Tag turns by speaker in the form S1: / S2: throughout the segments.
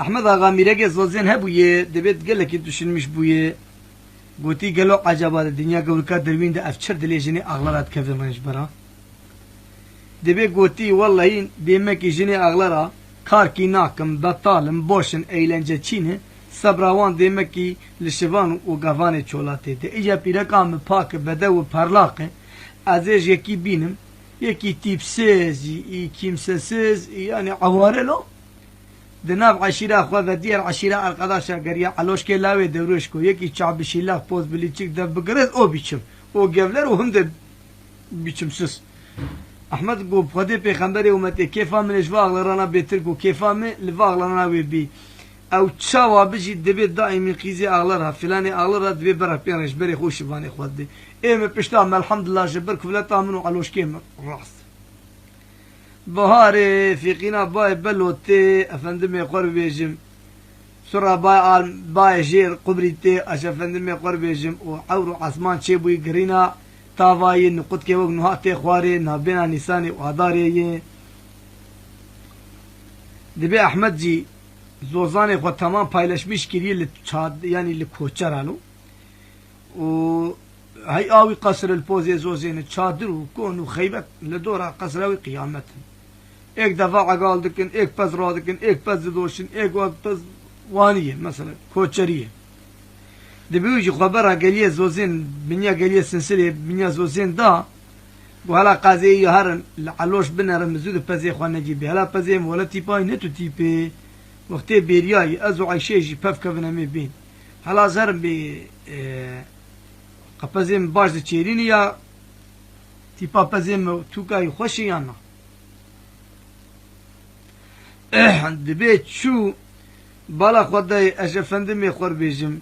S1: احمد آقا میرگه زوزین هبویه دبیت گله که düşünmüş بویه گوتی گلو عجبات دنیا گورکا دروین ده افچر دلیجنی اغلارات کفن منش برا دبی گوتی والله دیمه کی جنی اغلارا کار کی ناکم بطالم بوشن eğlence çine sabраvan demek ki lişvan u gavane çolate de iyice pirakam pak bede u parlak azej yeki binim yeki tipsiz kimsesiz yani avarelo دناب عشيرة أخوة ودير عشيرة القداشة قرية علوش كي لاوي دروشكو يكي شعب شيلاق بوز بليتشيك ده بقرز أو بيشم أو قبلر وهم ده بيشم سس أحمد قو بخدي بيخمبري ومتي كيفا من إجواغ لرانا بيترقو كيفا من لفاغ لرانا ويبي أو تشاوا بيجي دبي دائما قيزي أغلرها فلاني أغلرها دبي برا بيانش بري خوش باني خودي إيه بشتام الحمد لله جبرك فلا تامنوا علوش كيم راس بهار فيقينا باي بلوتي افندم يقرب بيجم سرا باي جير قبريتي اش افندم يقرب بيجم وعورو عثمان شيبوي قرينا تافاي نقط كي وق نهاتي خواري نابينا نيساني واداري دبي احمد جي زوزاني خو تمام paylaşmış kiriye yani لكوچرالو و هاي اوي قصر البوزي زوزين تشادر وكون وخيبت لدورها قصراوي قيامت एक defa agal dikin, ek pez ra dikin, ek pez zidoşin, ek pez vaniye mesela, koçeriye. Debiyo ki habera geliye zozin, binya geliye sinsili, binya zozin da, bu hala qaziyi yarın, aloş binerim, züdü pezi xwane gibi, hala peziyim, wala tipay ne tu tipi, vakti beriyayı, ezu ayşeji pef kevinemi bin. Hala zarım bir, qapeziyim başlı çerini ya, tipa peziyim tukayı xoşi yana. دبيت شو بالا خداي اشفندم يخور بيجم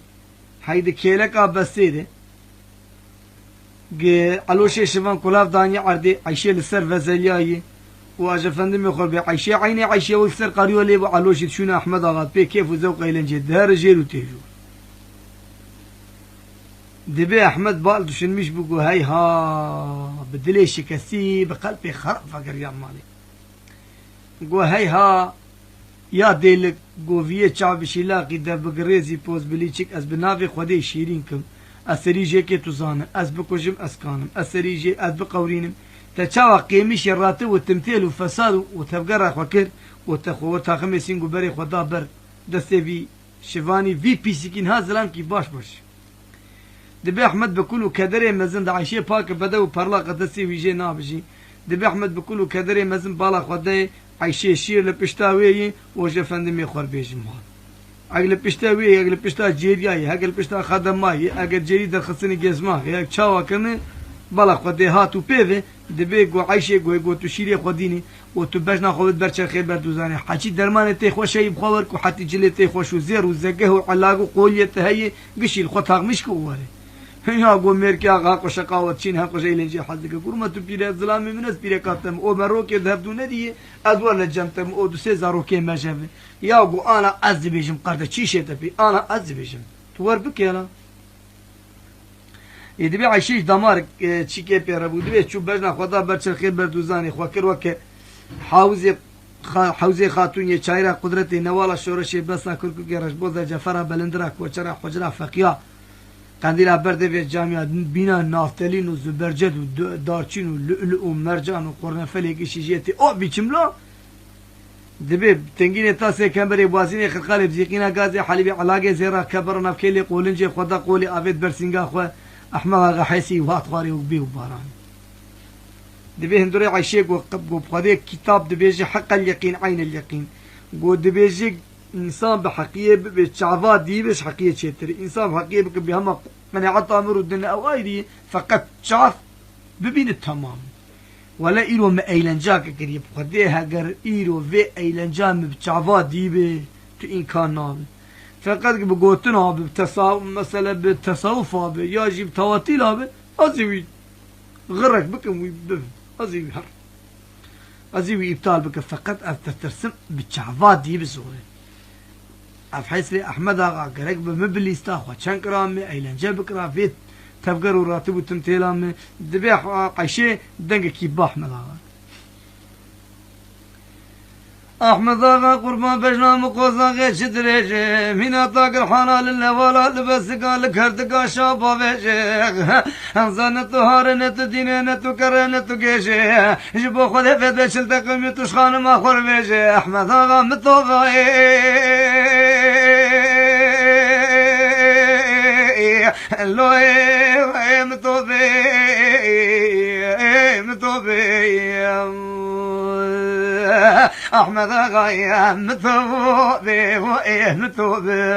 S1: هيدي كيلك ابسيده جي علوشي شفان كلاف داني عردي عيشي للسر فزلياي واجفندم يخور بي عيشي عيني عيشي والسر قريو لي علوشي شنو احمد اغاد بي كيف وذوق ايلنجي دار جيرو تيجو دبي احمد بالد شن مش بقو هاي ها بدليش كسي بقلبي خرق فقر يا مالي گو هی ها یا دیل گویه چاو شیلاقی در بگریزی پوز بلیچک از بناوی خودی شیرین کم از سریجه که توزانم از بکشم از کانم از سریجه از بقورینم تا چاو قیمی شراته و تمثیل و فساد و تفگر خوکر و تخو تاخم سینگو بری خدا بر دسته وی شوانی وی پیسیکین ها زلام کی باش باش دبی احمد بکلو کدره مزن د عایشه پاک بده و پرلاق دستی ویجه نابجی دبی احمد بکلو کدره مزن بالا خدای عيشي شير لبشتاوي وجه فندم يخور بيجمال اقل بشتاوي اقل بشتا جيرياي اقل بشتا خدماي اقل جريد الخصني جزما يا تشاوا كن بلا خدي هاتو بيفي دبي جو عيشي جو تو شيري خديني وتو بجنا خود برچ خير بردوزاني حكي درمان تي خوشي بخور كو حتى جلي تي خوش وزير وزقه وعلاقه قوليه هي قشي الخطاق مش كواري هيا قو ميركي اغا قو شقاوت شين ها قو جيلنجي حدك قرمه تو بير ظلام منس بير كاتم او مروك ذهبدو ندي ادوار لجمتم او دو سي زاروكي ماجاب يا قو انا ازبيجم قرد تشي شي تبي انا ازبيجم تور بك يلا يدبي عيشيش دمار تشيكي بيربو دبي تشو بجنا خدا برچ خير بردوزاني خوكر وك حوزي خاتون يچايرا قدرتي نوالا شورشي بس كركو گرش بوزا جفرا بلندرا کوچرا حجرا فقيا قنديل برده في جامعة بنا نافتلين وزبرجد ودارچين ولؤلؤ ومرجان وقرنفل هيك شيجيتي او بيچملا دبي تنگين تاسي كمبري بوازين خلقال بزيقينا غازي حليبي علاقه زيرا كبرنا بكيلي قولنجي خدا قولي افيد برسنگا خو احمد غحيسي واتغاري وبي وباران دبي هندوري عيشي قو بخدي كتاب دبيجي حق اليقين عين اليقين قو دبيجي انسان بحقيقه بشعفات دي بس حقيقه شتري انسان بحقيقه بهم من عطى امر الدنيا او ايدي فقط شاف ببين التمام ولا ايرو ما ايلنجاك قريب خديها قر ايرو في ايلنجام بشعفات دي تو امكان ناب فقط بقوتنا بتصاوف مثلا بالتصوف يجب تواتيل ازي غرك بكم ازي هر ازي ابطال بك فقط ترسم بشعفات دي بزوري افحيس لي احمد اغا قرق بمبليستا خو شنكرامي ايلنجا بكرا فيت تفقر وراتب وتمثيلامي دبيح عيشي دنق كيبا احمد اغا احمد آقا قربان بجنام قوزاقه چه درجه مینا تاگر حلال النوالا لبسکا لکردکا شابا بشه همزا نتو هاره نتو دینه نتو کره نتو گشه جبو خود فد بچل تقمی توش خانم آخور بشه احمد آقا متوقعه لوه متوبي احمد غاية متوبي وإيه متوبي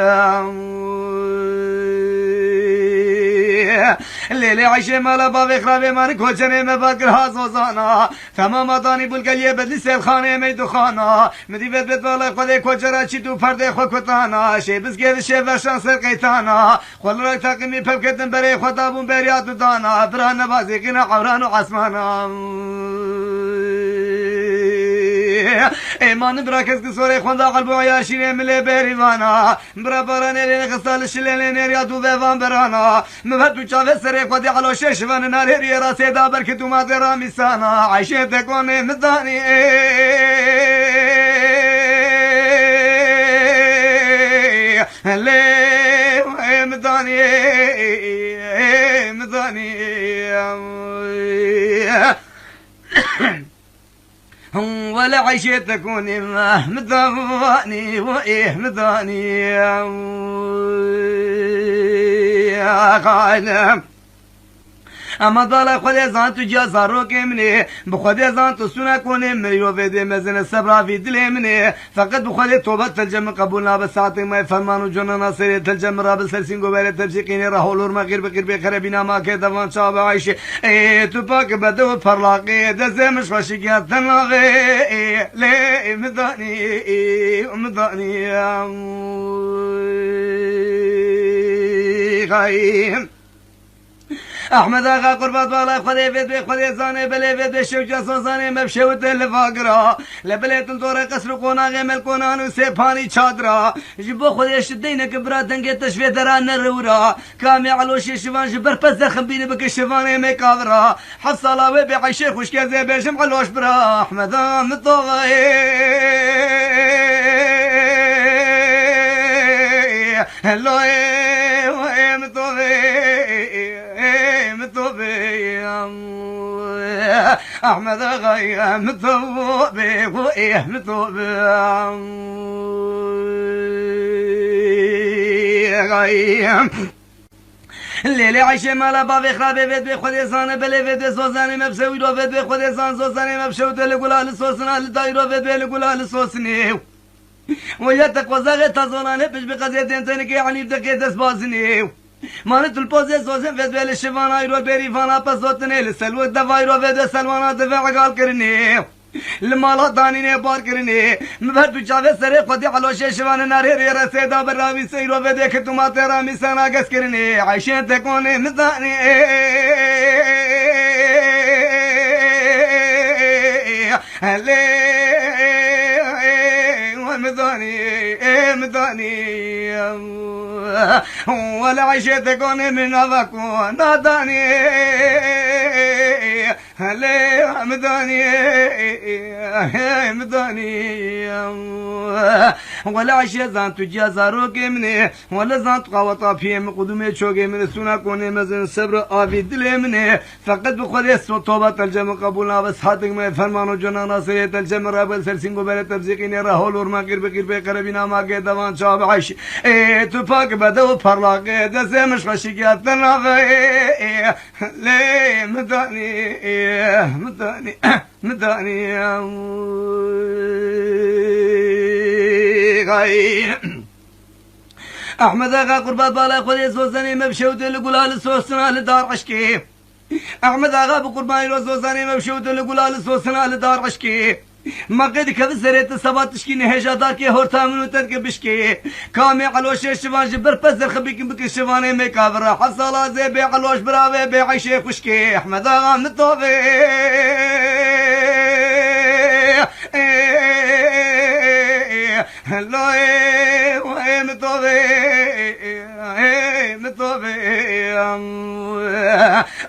S1: الليلة عيشة مالا بابي خرابي ماني كوچني مباكر هازوزانا تمام داني بلقليه بدلي سيل خانه ميدو خانا مدي بيت بيت والله خده كوچرا چي تو فرده خو كتانا شي بزگير شي ورشان سر قيتانا خل راك تاقمي پبكتن بري خدابون بريات دانا برا نبازي قنا عوران وعسمانا ایمان برا کس که سوره خونده قلب و عیاشی ملی بریوانا برا برانه لین خستال شلیل نریا تو وان برانا مبهد تو چاوه سره خودی علوشه شوان ناری راسی دا برکه تو ماده را میسانا عیشه تکونه مدانی لی مدانی ولا عيشة تكوني مداني وإيه مداني يا خالم اما دالا خود ازان تو جا زارو که منه بخود ازان تو سنا کنه مریو ویده مزن صبرا وی دل منه فقط بخود توبت تلجم قبول ناب ساعت ما فرمانو جنانا سر تلجم راب سرسینگو بره تبسیقین راهولور مغیر بقیر بخره بینا ما که دوان شاب عایشه ای تو پاک بدو فرلاقی دزمش وشگیت تناغی لی مدانی غایم احمد آقا قربات بالا خدای فید به خدای زانه بله فید به شوجا سوزانه مبشوت لفاقرا لبلیت الدور قصر قوناغ مل قونانو سپانی چادرا جبو خدای شدینه که براتنگه تشوی دران نرورا کامی علوشی شوان جبر پس زخم بینه بک شوانه میکاورا حفظ صلاوه به عیشه خوشکه زیبشم علوش برا احمد آقا مطاغه احمد غاية متوبي وإيه متوبي غاية الليلة عيشة مالا بابي خرابي بيت بي خود إنسان بلي بيت بي سوزاني مبسوي رو بيت بي خود إنسان سوزاني مبشوت لقلال سوسنا لدايرو بيت بي لقلال سوسني ويتك وزاغي تازوناني بيش بقضية دينتيني كي عني بدكي دسبازني مانت البوزي سوزن فيت بي لشفان ايرو بيري فانا پسوتني لسلو الدفايرو بيت سلوانا دفع عقال كرني المالا داني بار كرني مبهد بچاوه سره خودي علوشه شوان ناري ري رسيدا براوي سيرو بيت که تما تيرا ميسانا قس كرني عيشين تكوني مداني مداني ولا عيشة تكون من أباكو ناداني هلي مداني ولا عيشة زان تجا زارو كمني ولا زان تقاوطا فيهم قدومي چوكي من سونا كوني مزن صبر آفي دلي مني فقط بخودي توبة تلجم قبولنا بس حاتق میں فرمانو جنانا سري تلجم رابل سرسنگو بره تبزيقين راهول ورما قير بقير بقر بنا ما قيد دوان شاب عيش تو پاك بدو فرلاقي دسي مش خشيقيات تنافي لي مداني غاي احمد آقا قربات بالا خودي سوزاني مبشوت لقلال سوسنا لدار عشكي احمد آقا بقرباني رو سوزاني مبشوت لقلال سوسنا لدار عشكي ما قد كذا سريت الصبات تشكي نهجادار كي هورتا منو ترك بشكي كامي علوش الشوان جبر بزر خبيك بك الشوان ميكافر حصلا زي بي علوش براوي بي عيشي خشكي احمد آغا مطوفي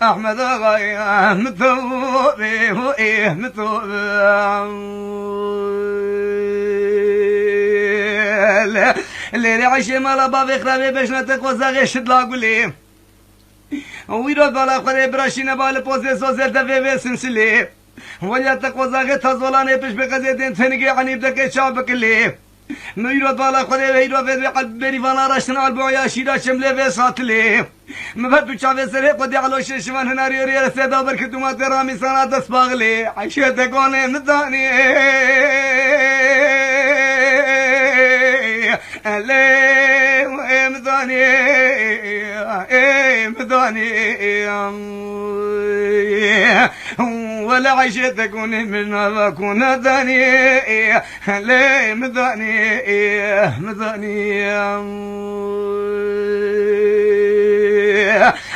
S1: احمد آغا مطوفي مطوفي اللي عيشي مالا بابي خرابي بشنا تقوزاغي شدلا قولي ويرو بالا خوري براشينا بالا بوزي سوزي تفي سنسلي ويا تقوزاغي تزولاني بش بقزيدين تنقي عني بدك شابك اللي ميرو بالا خوري ويرو في قلب بري فانا راشنا البويا شيرا شملي في ساتلي مبدو شافي سري قدي على ششمان هناري ريال سيدا بركتو ما ترامي سنة دسباغلي عيشتك وانا مداني مداني ولا عيشتك من بكون ثاني ليه مداني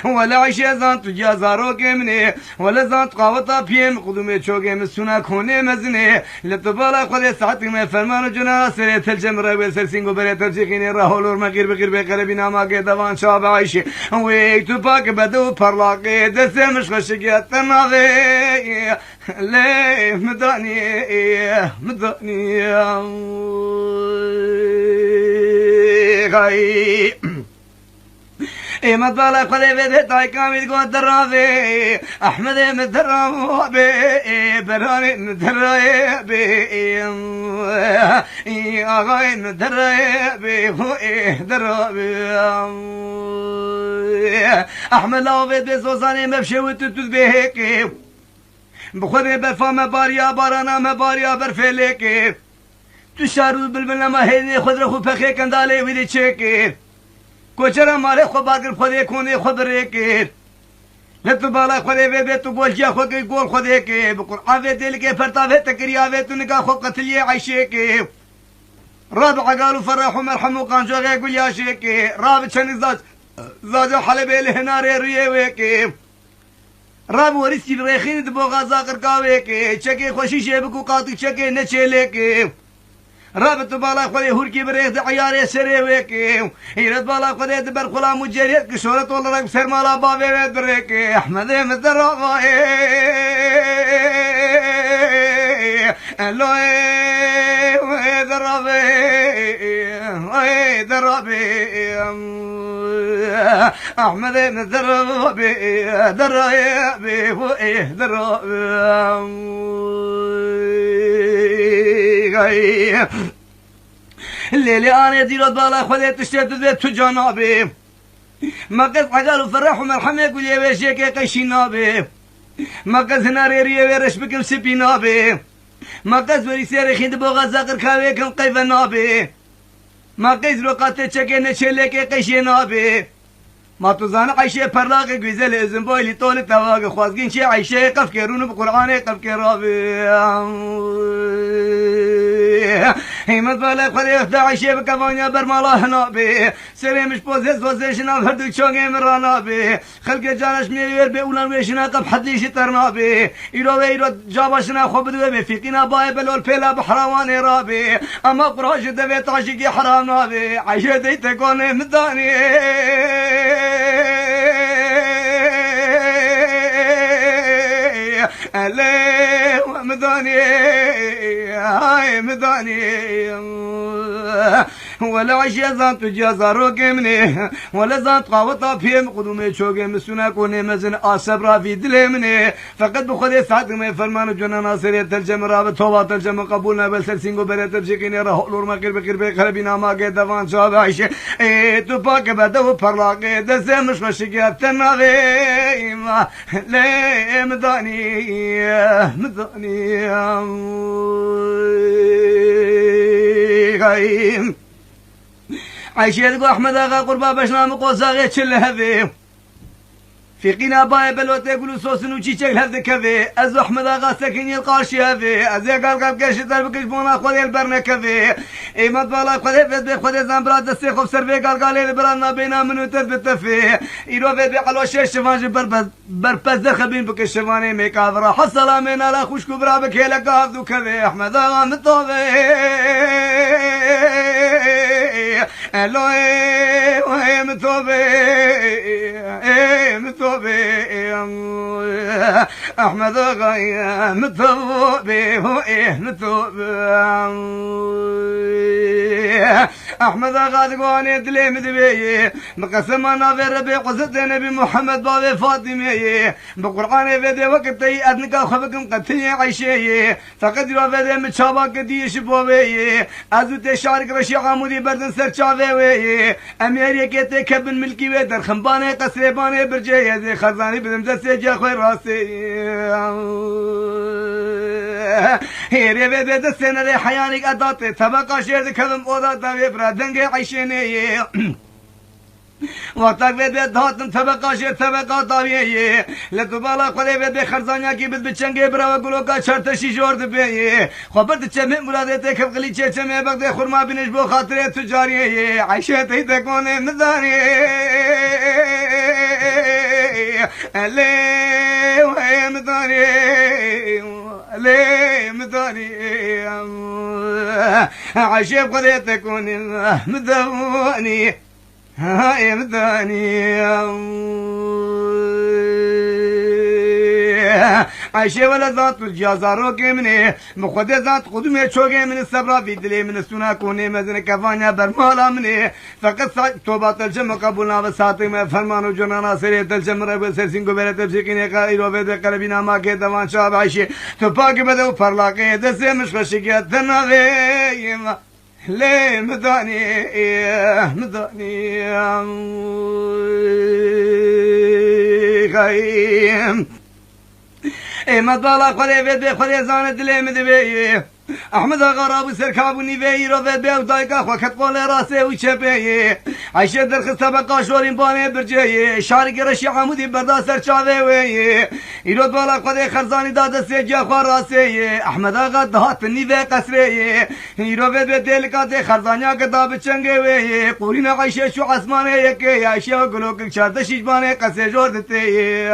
S1: ولا عيشة زانت جازارو كمني ولا زانت قاوطة بيم قدومي تشوكي مسونا كوني مزني لبتبالا خذي ساعتك ما فرمان جنا سريت الجمرة وسلسينغو بريت الجيخيني راهولور مغير بغير بقلبنا ما قيدوان شاب عايشي ويكتو باك بدو برلاقي دسي مش خشقيات تناغي ليه مداني غاي احمد بالا خلي بيت تاي كامل قد درابي احمد مدرابي براني مدرابي اغاي مدرابي درابي احمد لو بيت بزوزاني مبشي وتتوز بهيك بخوري بفام باريا بارانا مباريا برفليك تشارو بالبلنا ما هيني خضر خو فخي كندالي ويدي تشيكي کوچرا ماره خو باگر خودی کونی خود ریکر لط بالا خودی به تو گل جا خو گل خودی که بقرآن دل کے فرتا به تکریا به تو نگاه خو قتلی عیشه که رابع قالوا فرحوا مرحموا قان جو يقول يا شيك رابع كان زاج حلب الهنار ريويك راب ورثي بريخين دبو غازاقر كاويك چكي خوشي شيبكو قاطي چكي نچيلك رابط بالا خودي هوركي بريخ عياري سريويك يرد بالا خودي دبر خلا مجريت كشورة والله رك سر مالا بابي بريك احمد مدرغا لوي دربي احمد مدربي الليلي انا ديرو بالا خذيت اشتد تو جنابي ما قص عقل وفرح ومرحمه يقول يا ويشيك قيشي نابي ما قص ناري ورش بكم سبي نابي ما قص وري سير خيد بوغا زاقر كاويكم قيف نابي ما قص رقات تشكي نشلك قيشي نابي ما تزان عيشه فرلاق غزل ازم بويلي طول تواق خوازقين شي عيشه قفكرون بقران قفكرابي هيمت بالا خلي اخدا عيشه بكفانيا برمالا هنابي سري مش بوزيز وزيشنا فردو تشوغي مرانابي خلق جانش ميوير بأولان ويشنا قب حدليش ترنابي ايرو جابشنا خبدو بفيقنا باي بلول بيلا بحراواني رابي اما قراش دبيت عشقي حرام نابي عيشه ديتكوني مداني عليه مداني هاي مداني ولا عشية زانت جازارو كمني ولا زانت قاوطة فيهم قدومي شوقي مسونا كوني مزن آسبرا في دلي مني فقد بخذي ساعت ما فرمان جونا ناصرية ترجم رابط توبة ترجم قبولنا بلسلسينغو بريت بشكيني راهو لور ما قرب بقلبنا ما قيد دفان شاب عيشة تو باك بدو فرلاقي دسي مش خشقيات تناغي ما ليه مداني غايم عايشة تقول أحمد آغا قربا بشنا مقوصاغي تشل هذي في قنا باي بلوت يقولوا سوسن وشيشك هذي كذي أزو أحمد آغا سكن يلقاشي هذي أزي قال كيش تربكش بونا خذي البرنة كذي إيمت بالا خذي فيت بي خذي زنبرات السيخوف سرفي قال البرانا بينا منو تثبت فيه إيرو فيت بي علوشي الشفانج بربز دخبين بك الشفاني ميكاذرا حصلا من على خوش كبرا بك هيلك هذو كذي أحمد آغا مطوذي لوي مطوذي أحمد غاية متوبي هو إيه متوبي احمد غادقوني دلي مدبي بقسم انا في ربي قصد نبي محمد بابي فاطمي بقران في وقتي ادنك خبكم قتي عيشي فقد رفد متشابك دي شبوي ازوت شارك رشي عمودي بردن سرچاوي امريكا تكبن ملكي ودر خنبانه قصيبانه برجي زي خزاني بدم سجا خوي راسي هيري بده دسنه حيانك ادات تبقى شير كلم اوضه دبي برادنگ عيشني وقتك بده دهاتن طبقه شير طبقه طبيعي لتبالا قلي بده خرزانيا كي بد بچنگي برا گلوكا چرتشي جوړ دبي خبرت چمه مرادته كبقلي چمه بغد خرما بنش بو خاطر تجاري عيشه تكون مداري ليه وهي مداري ليه مداري عيشه بغد تكون مدوني هاي مداني عيشة ولا ذات الجازارو كمني مخدة ذات قدمي شوقي من الصبرا في دلي من السنا كوني مزن كفانيا برمالا مني فقط توبات الجمع قبولنا بساطي ما فرمانو جنانا سريت الجمع رب سرسينكو بيرت بسيقيني قائلو بيت قلبنا ما كي دوان شاب عيشة تباك بدو فرلاقي دسي مش خشيكي دناغي ليه مداني خايم اي مدالا خلي بيت خلي زانت ليه مدبي احمد غراب سركاب نيفي رو بيت دايكا وقت قول راسه وشبي عيشه درخ سبقا شورين باني برجي شارق رشي عمودي بردا سرچاوي وي يرود بالا قد خرزاني داد سجا خراسي احمد غا دهات نيفي قسري يرو بيت دلكا دي خرزانيا كتاب چنگي وي قورين عيشه شو اسمان يكي عيشه گلوك شاد شيباني قسي جوردتي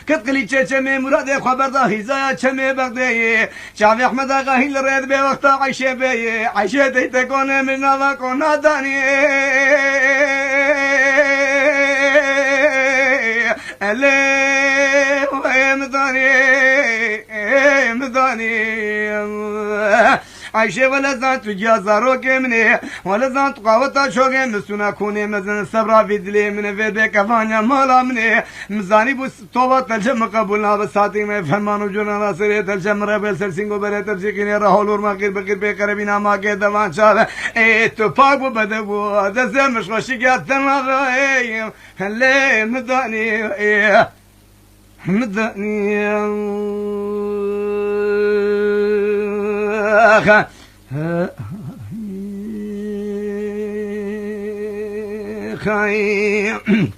S1: كتقلي چمي مراد خبر دا هيزا چمي بغدي شافي احمد اغا هيل ريد بي وقت عيشه بي عيشه تكون من نافا كون داني اللي مداني عيشه ولا ذات جازارو كمني ولا ذات قوتا شوقي مسونا كوني مزن صبرا في دلي من في بي كفانيا مالا مني مزاني بس توبة تلجم قبولنا بساتي में फरमानो जो ना सरे तलजम रबल सरसिंगो बरे तबसे किने राहुल और माकिर बकिर पे करबिना मा के दवान चाव ए तो पाक बदबो दसे مش خشيات تمام ले مداني خايم